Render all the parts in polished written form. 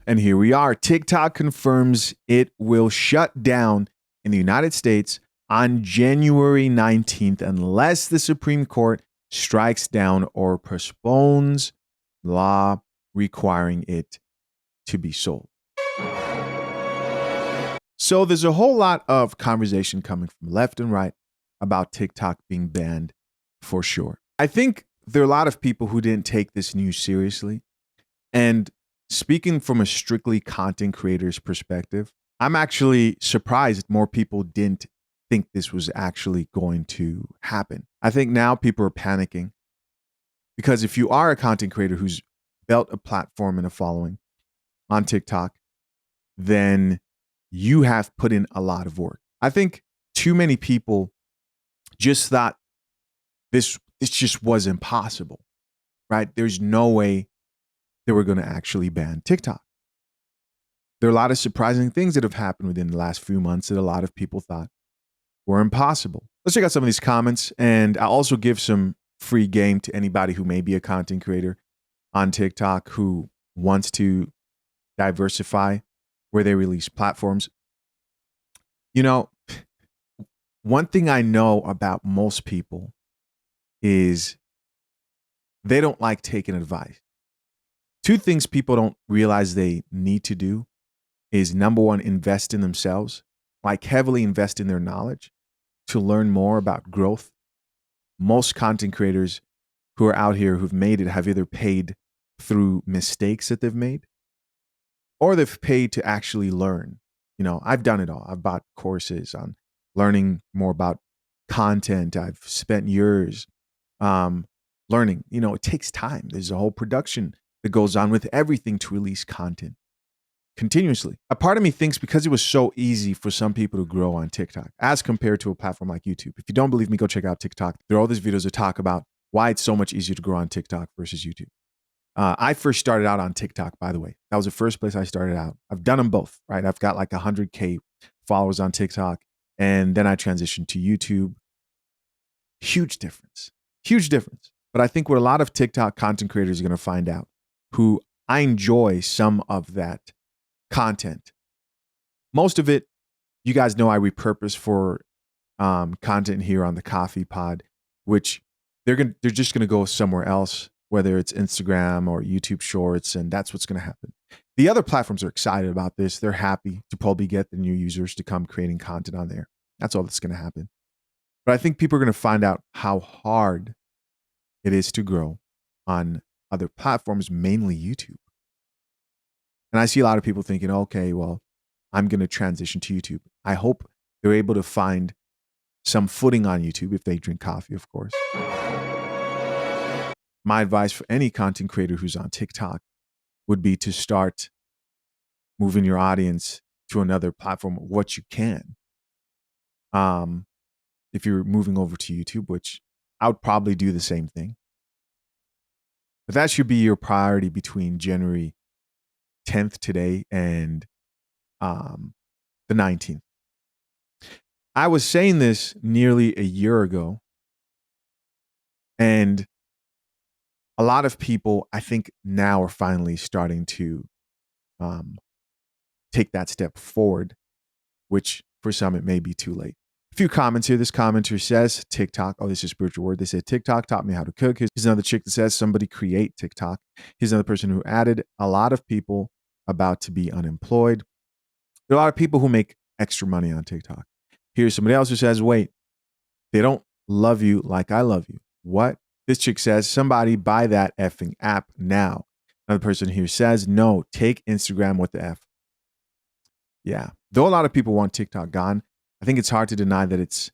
And here we are. TikTok confirms it will shut down in the United States on January 19th unless the Supreme Court strikes down or postpones law requiring it to be sold. So there's a whole lot of conversation coming from left and right about TikTok being banned for sure. I think there are a lot of people who didn't take this news seriously. And speaking from a strictly content creator's perspective, I'm actually surprised more people didn't think this was actually going to happen. I think now people are panicking because if you are a content creator who's built a platform and a following on TikTok, then you have put in a lot of work. I think too many people just thought this just was impossible, right? There's no way they were going to actually ban TikTok. There are a lot of surprising things that have happened within the last few months that a lot of people thought were impossible. Let's check out some of these comments, and I'll also give some free game to anybody who may be a content creator on TikTok who wants to diversify where they release platforms. You know, one thing I know about most people is they don't like taking advice. Two things people don't realize they need to do is number one, invest in themselves, like heavily invest in their knowledge to learn more about growth. Most content creators who are out here who've made it have either paid through mistakes that they've made or they've paid to actually learn. You know, I've done it all. I've bought courses on learning more about content. I've spent years learning. You know, it takes time. There's a whole production that goes on with everything to release content continuously. A part of me thinks because it was so easy for some people to grow on TikTok as compared to a platform like YouTube. If you don't believe me, go check out TikTok. There are all these videos that talk about why it's so much easier to grow on TikTok versus YouTube. I first started out on TikTok, by the way. That was the first place I started out. I've done them both, right? I've got like 100K followers on TikTok, and then I transitioned to YouTube. Huge difference. Huge difference. But I think what a lot of TikTok content creators are going to find out, who I enjoy some of that content. Most of it, you guys know I repurpose for content here on the Coffee Pod, which they're just gonna go somewhere else, whether it's Instagram or YouTube Shorts, and that's what's gonna happen. The other platforms are excited about this. They're happy to probably get the new users to come creating content on there. That's all that's gonna happen. But I think people are gonna find out how hard it is to grow on other platforms, mainly YouTube. And I see a lot of people thinking, okay, well, I'm going to transition to YouTube. I hope they're able to find some footing on YouTube if they drink coffee, of course. My advice for any content creator who's on TikTok would be to start moving your audience to another platform, what you can. If you're moving over to YouTube, which I would probably do the same thing. But that should be your priority between January 10th today and the 19th. I was saying this nearly a year ago, and a lot of people, I think, now are finally starting to take that step forward, which for some it may be too late. A few comments here. This commenter says TikTok. Oh, this is spiritual word. They said TikTok taught me how to cook. Here's another chick that says somebody create TikTok. Here's another person who added a lot of people about to be unemployed. There are a lot of people who make extra money on TikTok. Here's somebody else who says, wait, they don't love you like I love you. What? This chick says, somebody buy that effing app now. Another person here says, no, take Instagram with the F. Yeah. Though a lot of people want TikTok gone, I think it's hard to deny that it's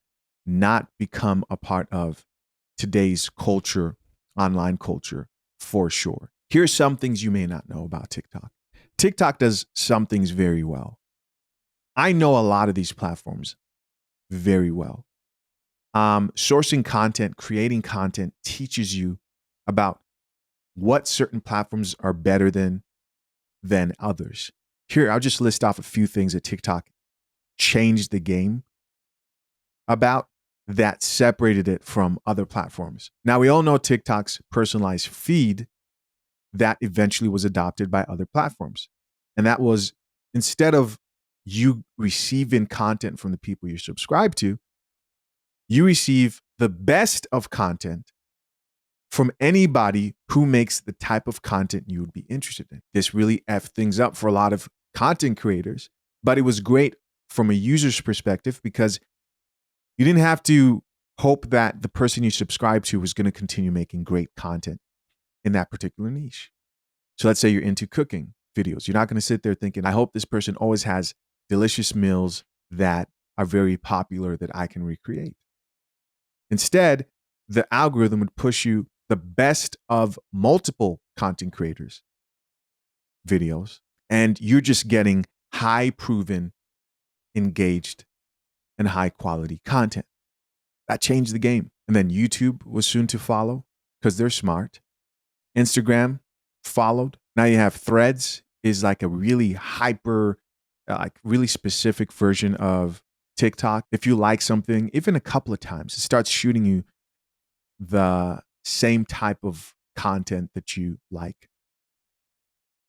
not become a part of today's culture, online culture, for sure. Here's some things you may not know about TikTok. TikTok does some things very well. I know a lot of these platforms very well. Sourcing content, creating content teaches you about what certain platforms are better than others. Here, I'll just list off a few things that TikTok changed the game about that separated it from other platforms. Now, we all know TikTok's personalized feed that eventually was adopted by other platforms. And that was, instead of you receiving content from the people you subscribe to, you receive the best of content from anybody who makes the type of content you would be interested in. This really effed things up for a lot of content creators, but it was great from a user's perspective because you didn't have to hope that the person you subscribe to was going to continue making great content in that particular niche. So let's say you're into cooking videos. You're not going to sit there thinking, I hope this person always has delicious meals that are very popular that I can recreate. Instead, the algorithm would push you the best of multiple content creators' videos, and you're just getting high proven, engaged, and high quality content. That changed the game. And then YouTube was soon to follow because they're smart. Instagram followed. Now you have Threads, is like a really hyper, like really specific version of TikTok. If you like something, even a couple of times, it starts shooting you the same type of content that you like.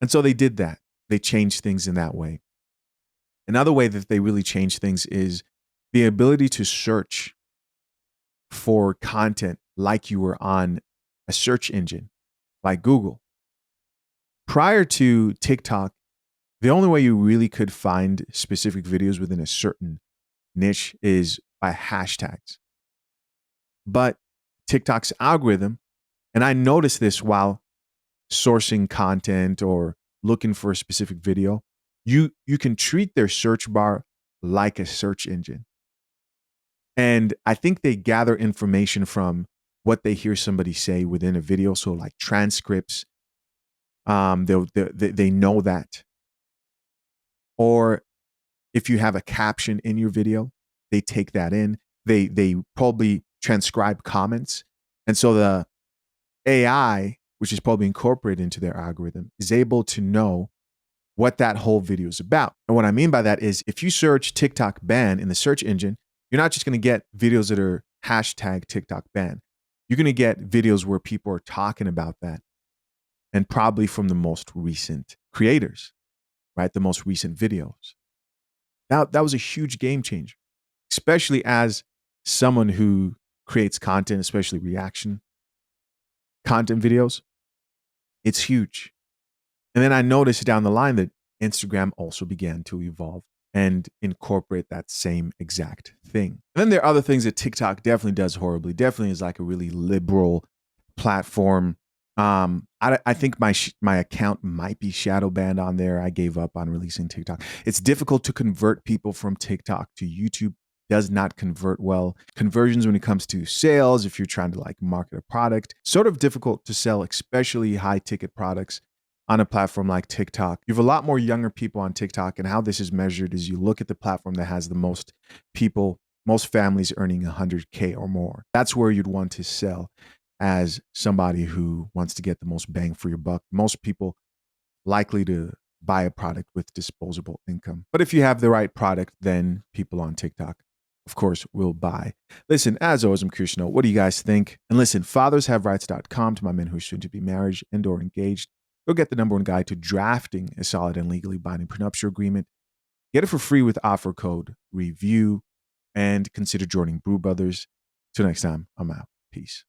And so they did that. They changed things in that way. Another way that they really changed things is the ability to search for content like you were on a search engine like Google. Prior to TikTok, the only way you really could find specific videos within a certain niche is by hashtags. But TikTok's algorithm, and I noticed this while sourcing content or looking for a specific video, you can treat their search bar like a search engine. And I think they gather information from what they hear somebody say within a video. So like transcripts, they know that. Or if you have a caption in your video, they take that in. They probably transcribe comments. And so the AI, which is probably incorporated into their algorithm, is able to know what that whole video is about. And what I mean by that is if you search TikTok ban in the search engine, you're not just going to get videos that are hashtag TikTok ban. You're going to get videos where people are talking about that, and probably from the most recent creators, right? The most recent videos. That was a huge game changer, especially as someone who creates content, especially reaction content videos. It's huge. And then I noticed down the line that Instagram also began to evolve and incorporate that same exact thing. And then there are other things that TikTok definitely does horribly. Definitely is like a really liberal platform. I think my account might be shadow banned on there. I gave up on releasing TikTok. It's difficult to convert people from TikTok to YouTube. Does not convert well. Conversions when it comes to sales, if you're trying to like market a product, sort of difficult to sell, especially high ticket products on a platform like TikTok. You have a lot more younger people on TikTok, and how this is measured is you look at the platform that has the most people, most families earning 100K or more. That's where you'd want to sell as somebody who wants to get the most bang for your buck. Most people likely to buy a product with disposable income. But if you have the right product, then people on TikTok, of course, will buy. Listen, as always, I'm curious to know, what do you guys think? And listen, fathershaverights.com to my men who are soon to be married and or engaged. Go get the #1 guide to drafting a solid and legally binding prenuptial agreement. Get it for free with offer code REVIEW, and consider joining Brew Brothers. Till next time, I'm out. Peace.